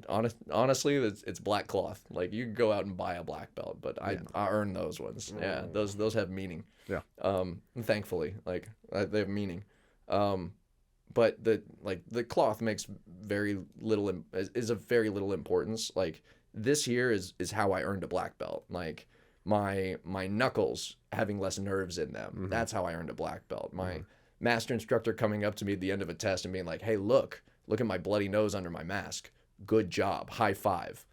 Honestly, it's black cloth. Like, you can go out and buy a black belt, but I earn those ones. Yeah, those have meaning. Yeah. Thankfully, like, they have meaning. But the cloth makes very little is of very little importance. Like, this here is how I earned a black belt. Like, my knuckles having less nerves in them. That's how I earned a black belt. My master instructor coming up to me at the end of a test and being like, "Hey, look at my bloody nose under my mask. Good job. High five."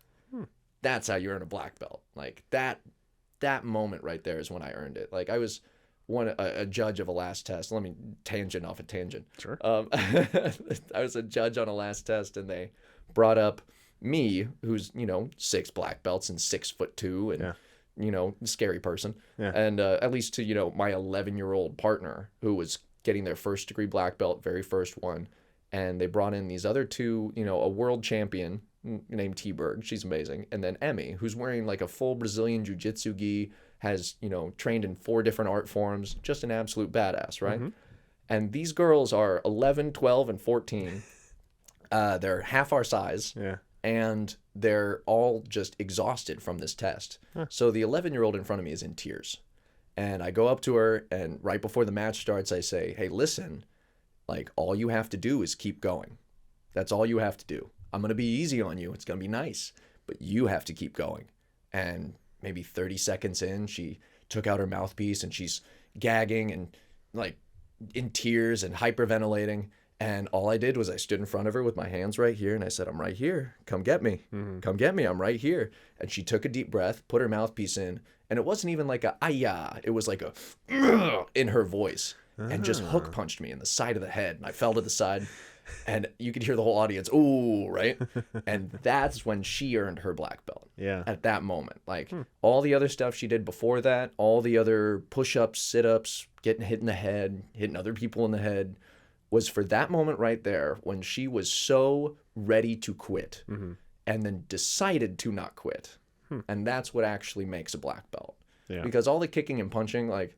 That's how you earn a black belt. Like, that moment right there is when I earned it. Like, I was a judge of a last test. Let me tangent off a tangent. Sure. I was a judge on a last test, and they brought up me, who's 6 black belts and 6'2" and scary person. Yeah. And at least to my 11-year-old partner, who was getting their first degree black belt, very first one, and they brought in these other two, a world champion named T-Berg. She's amazing. And then Emmy, who's wearing like a full Brazilian jiu-jitsu gi, has, trained in 4 different art forms, just an absolute badass, right? And these girls are 11, 12, and 14. They're half our size. Yeah. And they're all just exhausted from this test. So the 11-year-old in front of me is in tears. And I go up to her, and right before the match starts, I say, "Hey, listen, like, all you have to do is keep going. That's all you have to do. I'm going to be easy on you. It's going to be nice, but you have to keep going." And maybe 30 seconds in, she took out her mouthpiece and she's gagging and like in tears and hyperventilating. And all I did was I stood in front of her with my hands right here, and I said, "I'm right here. Come get me. Come get me. I'm right here." And she took a deep breath, put her mouthpiece in, and it wasn't even like a "ah-ya." It was like a in her voice, and just hook punched me in the side of the head. And I fell to the side, and you could hear the whole audience, "Ooh," right? And that's when she earned her black belt. Yeah. At that moment. Like, all the other stuff she did before that, all the other push-ups, sit-ups, getting hit in the head, hitting other people in the head, was for that moment right there when she was so ready to quit and then decided to not quit. And that's what actually makes a black belt. Yeah. Because all the kicking and punching, like,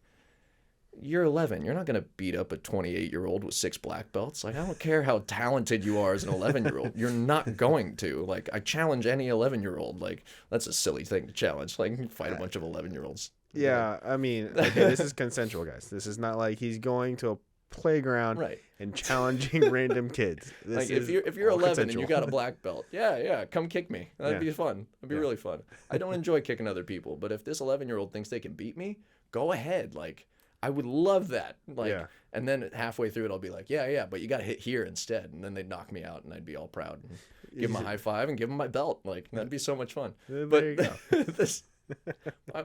you're 11. You're not going to beat up a 28-year-old with 6 black belts. Like, I don't care how talented you are as an 11-year-old. You're not going to. Like, I challenge any 11-year-old. Like, that's a silly thing to challenge. Like, fight a bunch of 11-year-olds. Yeah, I mean, okay, this is consensual, guys. This is not like he's going to a playground and challenging random kids. This like, is if you're 11 consensual. and you got a black belt, yeah, come kick me. That'd be fun. That'd be really fun. I don't enjoy kicking other people, but if this 11-year-old thinks they can beat me, go ahead. Like, I would love that. Like, and then halfway through it, I'll be like, yeah, but you got to hit here instead. And then they'd knock me out, and I'd be all proud and give them a high five and give them my belt. Like, that'd be so much fun. There you go.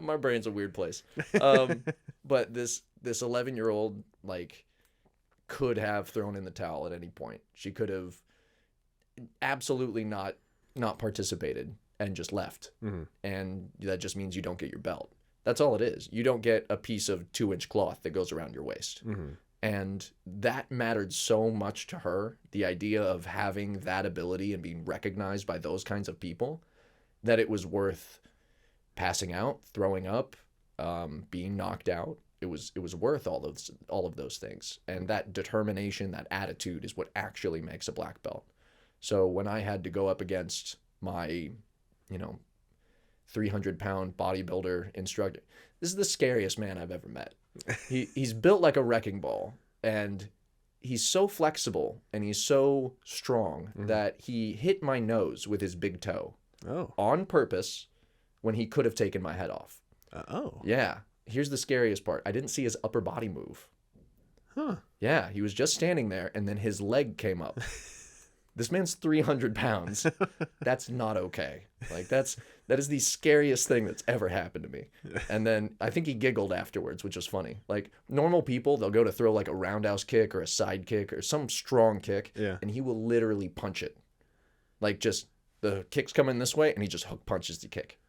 My brain's a weird place. But this 11-year-old, like, could have thrown in the towel at any point. She could have absolutely not participated and just left. And that just means you don't get your belt. That's all it is. You don't get a piece of 2-inch cloth that goes around your waist. And that mattered so much to her, the idea of having that ability and being recognized by those kinds of people, that it was worth passing out, throwing up, being knocked out. It was worth all of those things. And that determination, that attitude is what actually makes a black belt. So when I had to go up against my, 300-pound bodybuilder instructor, this is the scariest man I've ever met. He's built like a wrecking ball, and he's so flexible and he's so strong that he hit my nose with his big toe on purpose when he could have taken my head off. Yeah. Here's the scariest part. I didn't see his upper body move. Yeah, he was just standing there, and then his leg came up. This man's 300 pounds. That's not okay. Like, that is the scariest thing that's ever happened to me. And then I think he giggled afterwards, which was funny. Like, normal people, they'll go to throw like a roundhouse kick or a side kick or some strong kick, and he will literally punch it. Like, just the kick's coming this way, and he just hook punches the kick.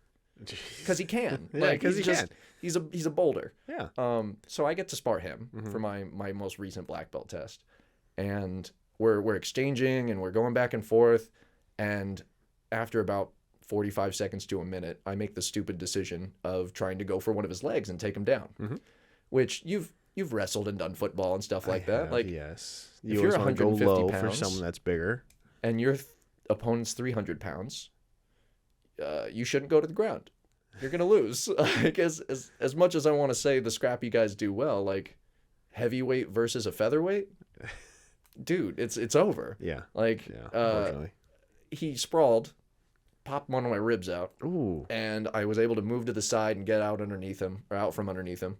Because he can. Yeah, because he can. He's a boulder. Yeah. So I get to spar him for my most recent black belt test. And we're exchanging and we're going back and forth. And after about 45 seconds to a minute, I make the stupid decision of trying to go for one of his legs and take him down. Which you've wrestled and done football and stuff like that. Like, yes. If you're 150 go low pounds for someone that's bigger, and you're opponent's 300 pounds, you shouldn't go to the ground. You're gonna lose. Like, as much as I want to say the scrappy guys do well, like heavyweight versus a featherweight, dude, it's over. Yeah. Like, unfortunately. He sprawled, popped one of my ribs out. Ooh. And I was able to move to the side and get out from underneath him.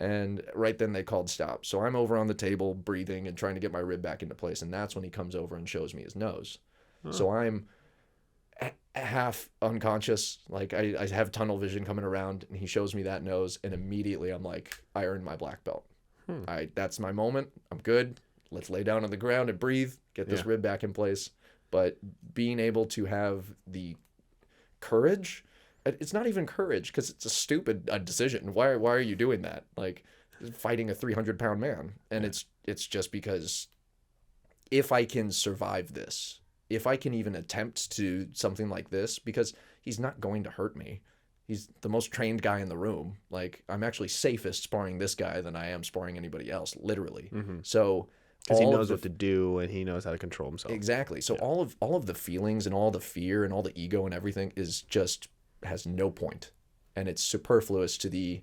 And right then they called stop. So I'm over on the table breathing and trying to get my rib back into place. And that's when he comes over and shows me his nose. Huh. So I'm half unconscious. Like I have tunnel vision coming around, and he shows me that nose. And immediately I'm like, I earned my black belt. That's my moment. I'm good. Let's lay down on the ground and breathe, get this rib back in place. But being able to have the courage, it's not even courage, because it's a stupid decision. Why are you doing that? Like, fighting a 300-pound man. And it's just because if I can survive this, if I can even attempt to do something like this, because he's not going to hurt me. He's the most trained guy in the room. Like, I'm actually safest sparring this guy than I am sparring anybody else, literally. So... Because he knows what to do, and he knows how to control himself. Exactly. So all of the feelings and all the fear and all the ego and everything is just has no point, and it's superfluous to the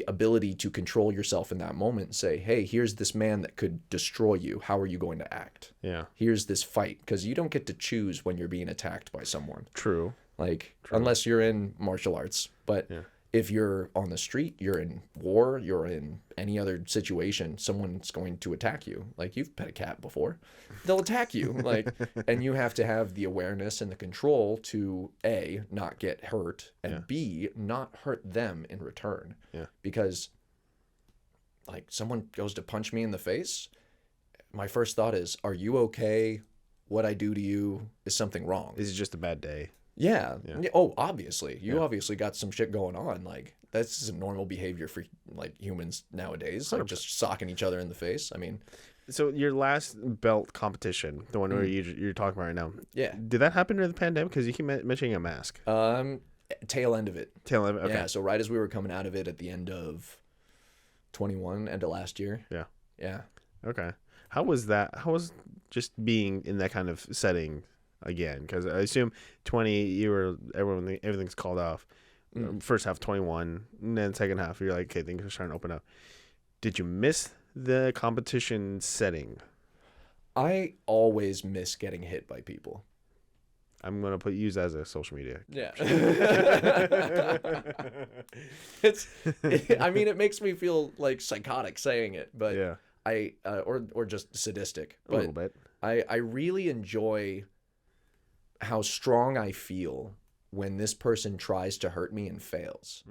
ability to control yourself in that moment and say, hey, here's this man that could destroy you. How are you going to act? Yeah. Here's this fight, because you don't get to choose when you're being attacked by someone. True. Like, unless you're in martial arts, but. Yeah. If you're on the street, you're in war, you're in any other situation, someone's going to attack you. Like, you've pet a cat before. They'll attack you. Like, and you have to have the awareness and the control to A, not get hurt, and B, not hurt them in return. Yeah. Because, like, someone goes to punch me in the face, my first thought is, are you okay? What I do to you is something wrong. This is just a bad day. Yeah. Oh, obviously. You obviously got some shit going on. Like, that's just normal behavior for, like, humans nowadays. Like, just socking each other in the face. I mean... So, your last belt competition, the one where you're talking about right now. Yeah. Did that happen during the pandemic? Because you keep mentioning a mask. Tail end of it. Tail end of it, okay. Yeah, so right as we were coming out of it at the end of 21, end of last year. Yeah. Yeah. Okay. How was that? How was just being in that kind of setting... Again, because I assume 20, everything's called off. First half 21, and then second half you're like, okay, things are starting to open up. Did you miss the competition setting? I always miss getting hit by people. I'm gonna use that as a social media. Yeah. I mean, it makes me feel like psychotic saying it, but yeah. Or just sadistic. But a little bit. I really enjoy how strong I feel when this person tries to hurt me and fails.